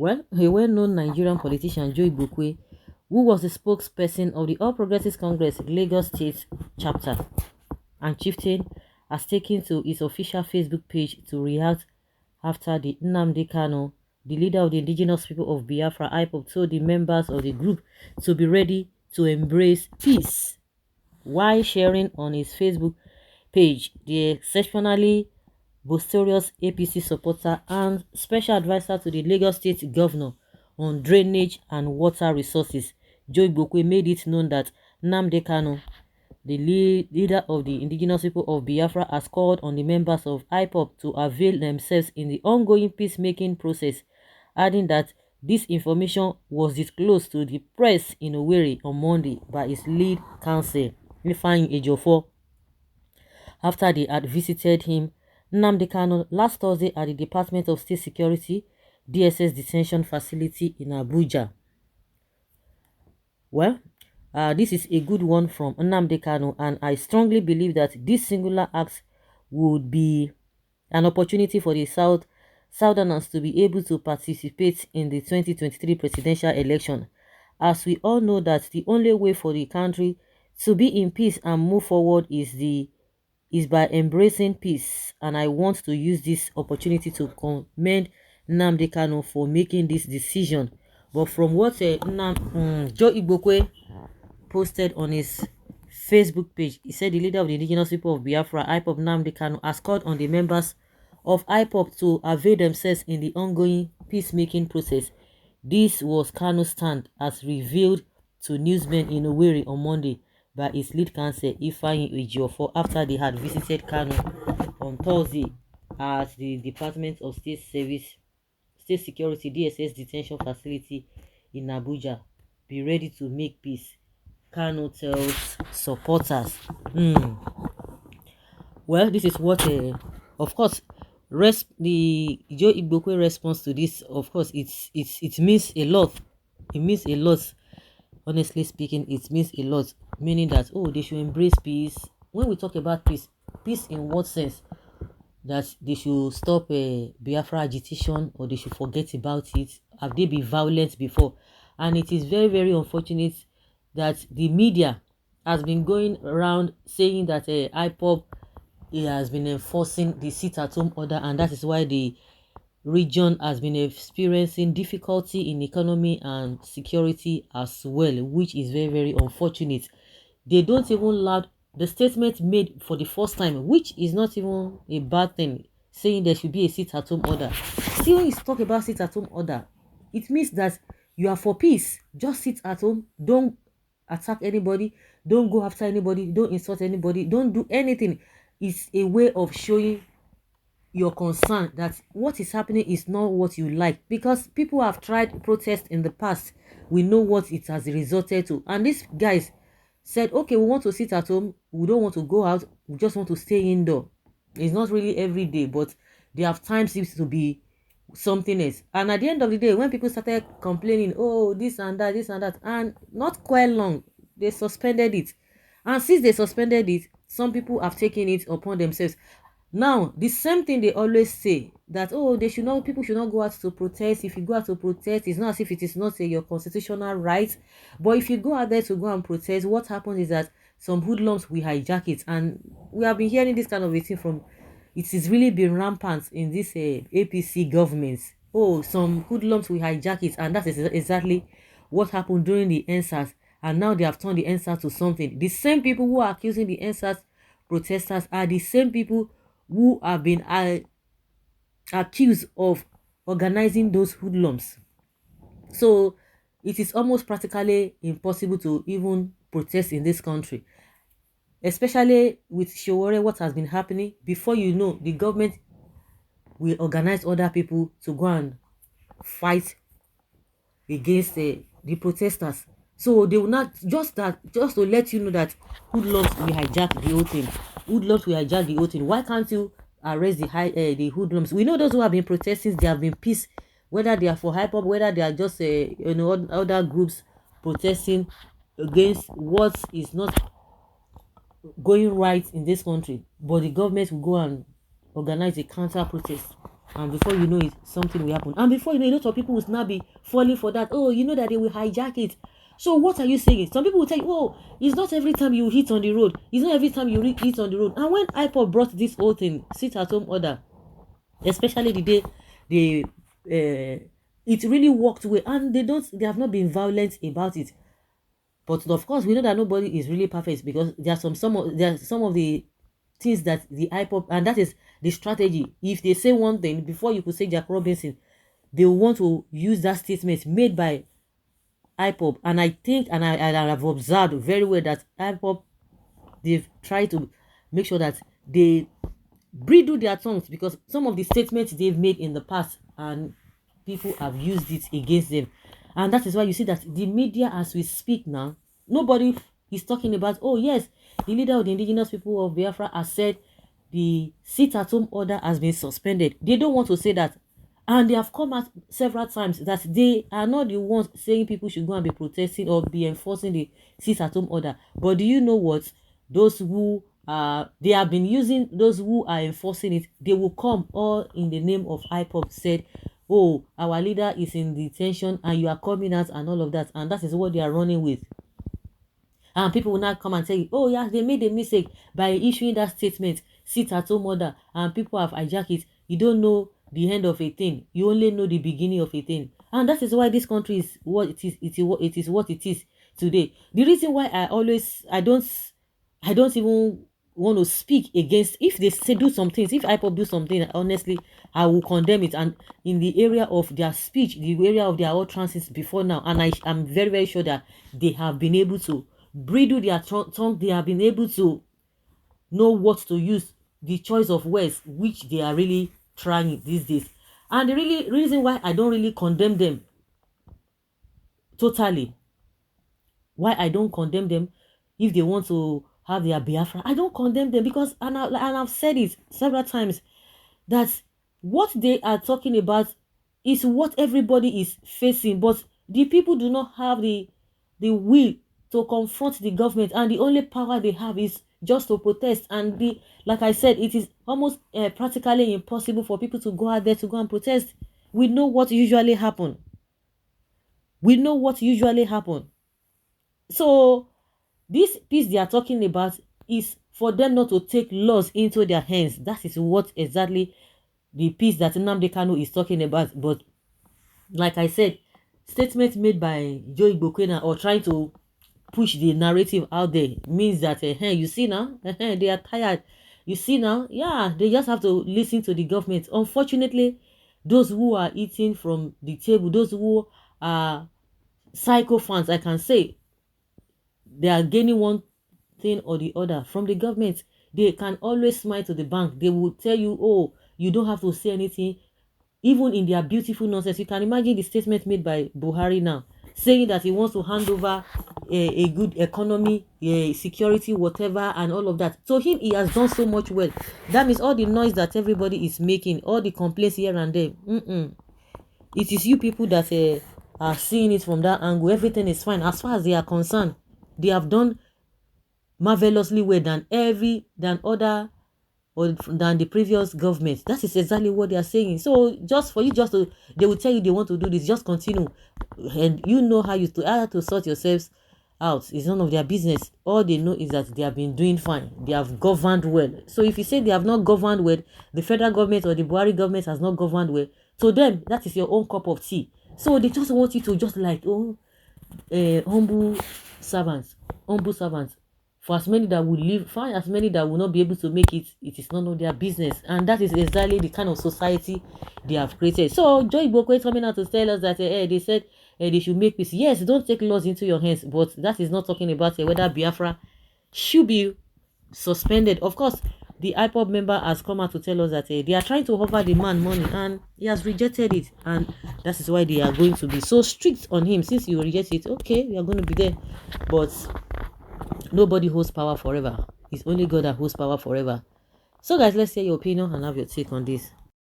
Well, a well-known Nigerian politician, Joe Igbokwe, who was the spokesperson of the All Progressives Congress Lagos State chapter and chieftain, has taken to his official Facebook page to react after the Nnamdi Kanu, the leader of the indigenous people of Biafra, IPOB, told the members of the group to be ready to embrace peace. While sharing on his Facebook page, the exceptionally boisterous APC supporter and special advisor to the Lagos State Governor on drainage and water resources, Joe Igbokwe, made it known that Nnamdi Kanu, the leader of the indigenous people of Biafra, has called on the members of IPOB to avail themselves in the ongoing peacemaking process, adding that this information was disclosed to the press in Owerri on Monday by his lead counsel, Ifeanyi Ejiofor, after they had visited him, Nnamdi Kanu, last Thursday at the Department of State Security DSS detention facility in Abuja. Well, this is a good one from Nnamdi Kanu, and I strongly believe that this singular act would be an opportunity for the Southerners to be able to participate in the 2023 presidential election, as we all know that the only way for the country to be in peace and move forward is by embracing peace. And I want to use this opportunity to commend Nnamdi Kanu for making this decision. But from what Joe Igbokwe posted on his Facebook page, he said the leader of the indigenous people of Biafra, IPOB, Nnamdi Kanu, has called on the members of IPOB to avail themselves in the ongoing peacemaking process. This was Kanu's stand as revealed to newsmen in Owerri on Monday by his lead counsel Ifeanyi Ejiofor after they had visited Kanu on Thursday at the Department of State Security DSS detention facility in Abuja. Be ready to make peace, Kanu tells supporters. Well, this is what, of course, the Joe Igbokwe response to this. Of course, it means a lot. It means a lot. Honestly speaking, it means a lot. Meaning that, oh, they should embrace peace. When we talk about peace, peace in what sense? That they should stop Biafra agitation, or they should forget about it. Have they been violent before? And it is very, very unfortunate that the media has been going around saying that IPOB has been enforcing the sit-at-home order, and that is why the region has been experiencing difficulty in economy and security as well, which is very, very unfortunate. They don't even allow the statement made for the first time, which is not even a bad thing, saying there should be a sit-at-home order. See, when you talk about sit-at-home order, it means that you are for peace. Just sit at home. Don't attack anybody. Don't go after anybody. Don't insult anybody. Don't do anything. It's a way of showing your concern that what is happening is not what you like, because people have tried protest in the past. We know what it has resulted to, and these guys said, okay, we want to sit at home, we don't want to go out, we just want to stay indoor. It's not really every day, but there have times seems to be something else. And at the end of the day, when people started complaining, oh, this and that, and not quite long, they suspended it. And since they suspended it, some people have taken it upon themselves. Now, the same thing they always say, that, oh, people should not go out to protest. If you go out to protest, it's not as if it is not your constitutional right. But if you go out there to go and protest, what happens is that some hoodlums will hijack it. And we have been hearing this kind of a thing from, it has really been rampant in this APC governments. Oh, some hoodlums will hijack it. And that is exactly what happened during the NSAS. And now they have turned the NSAS to something. The same people who are accusing the NSAS protesters are the same people who have been accused of organizing those hoodlums. So it is almost practically impossible to even protest in this country, especially with Showore, what has been happening. Before you know, the government will organize other people to go and fight against the protesters. So they will not, just to let you know that hoodlums will hijack the whole thing. Hoodlums will hijack the whole thing. Why can't you arrest the hoodlums? We know those who have been protesting, they have been peace, whether they are for hype-up, whether they are just other groups protesting against what is not going right in this country. But the government will go and organize a counter protest. and before you know it, something will happen. And before you know, a lot of people will now be falling for that. Oh, you know that they will hijack it. So what are you saying? Some people will tell you, oh, it's not every time you hit on the road. It's not every time you hit on the road. And when IPOB brought this whole thing, sit at home order, especially the day they it really worked well, and they have not been violent about it. But of course, we know that nobody is really perfect, because there are some of the things that the IPOB, and that is the strategy. If they say one thing before you could say Jack Robinson, they will want to use that statement made by IPOB. And I think, and I have observed very well that IPOB, they've tried to make sure that they bridle their tongues, because some of the statements they've made in the past, and people have used it against them. And that is why you see that the media, as we speak now, nobody is talking about, oh yes, the leader of the indigenous people of Biafra has said the sit-at-home order has been suspended. They don't want to say that. And they have come out several times that they are not the ones saying people should go and be protesting or be enforcing the sit-at-home order. But do you know what? Those who they have been using, those who are enforcing it, they will come all in the name of IPOB, said, oh, our leader is in detention and you are coming out and all of that. And that is what they are running with. And people will not come and say, oh yeah, they made a mistake by issuing that statement, sit-at-home order, and people have hijacked it. You don't know the end of a thing. You only know the beginning of a thing. And that is why this country is what it is. It is what it is today. The reason why I don't even want to speak against, if they say do some things, if IPOB do something, honestly, I will condemn it. And in the area of their speech, the area of their utterances before now, and I'm very, very sure that they have been able to bridle their tongue. They have been able to know what to use, the choice of words, which they are really trying these days. And the really reason why I don't really condemn them totally, why I don't condemn them, if they want to have their Biafra, I don't condemn them, because, and I've said it several times, that what they are talking about is what everybody is facing, but the people do not have the will to confront the government, and the only power they have is just to protest. And like I said, it is almost practically impossible for people to go out there to go and protest. We know what usually happen. So this piece they are talking about is for them not to take laws into their hands. That is what exactly the piece that Nnamdi Kanu is talking about. But like I said, statements made by Joe Igbokwe, or trying to push the narrative out there, means that you see now, they are tired. You see now, yeah, they just have to listen to the government. Unfortunately, those who are eating from the table, those who are psycho fans, I can say, they are gaining one thing or the other from the government. They can always smile to the bank. They will tell you, oh, you don't have to say anything. Even in their beautiful nonsense, you can imagine the statement made by Buhari now, saying that he wants to hand over a good economy, security, whatever, and all of that. To him, he has done so much well. That means all the noise that everybody is making, all the complaints here and there, it is you people that are seeing it from that angle. Everything is fine as far as they are concerned. They have done marvelously well than the previous government. That is exactly what they are saying. So just for you, they will tell you they want to do this, just continue, and you know how to sort yourselves out. It's none of their business. All they know is that they have been doing fine. They have governed well. So if you say they have not governed well, the federal government or the Buhari government has not governed well, to them that is your own cup of tea. So they just want you to just like, humble servants. For as many that will live, fine, as many that will not be able to make it, it is none of their business. And that is exactly the kind of society they have created. So Joe Igbokwe is coming out to tell us that they said they should make peace. Yes, don't take laws into your hands, but that is not talking about whether Biafra should be suspended. Of course, the IPOB member has come out to tell us that they are trying to offer the man money, and he has rejected it, and that is why they are going to be so strict on him. Since you reject it, okay, we are going to be there. But nobody holds power forever. It's only God that holds power forever. So guys, let's hear your opinion and have your take on this.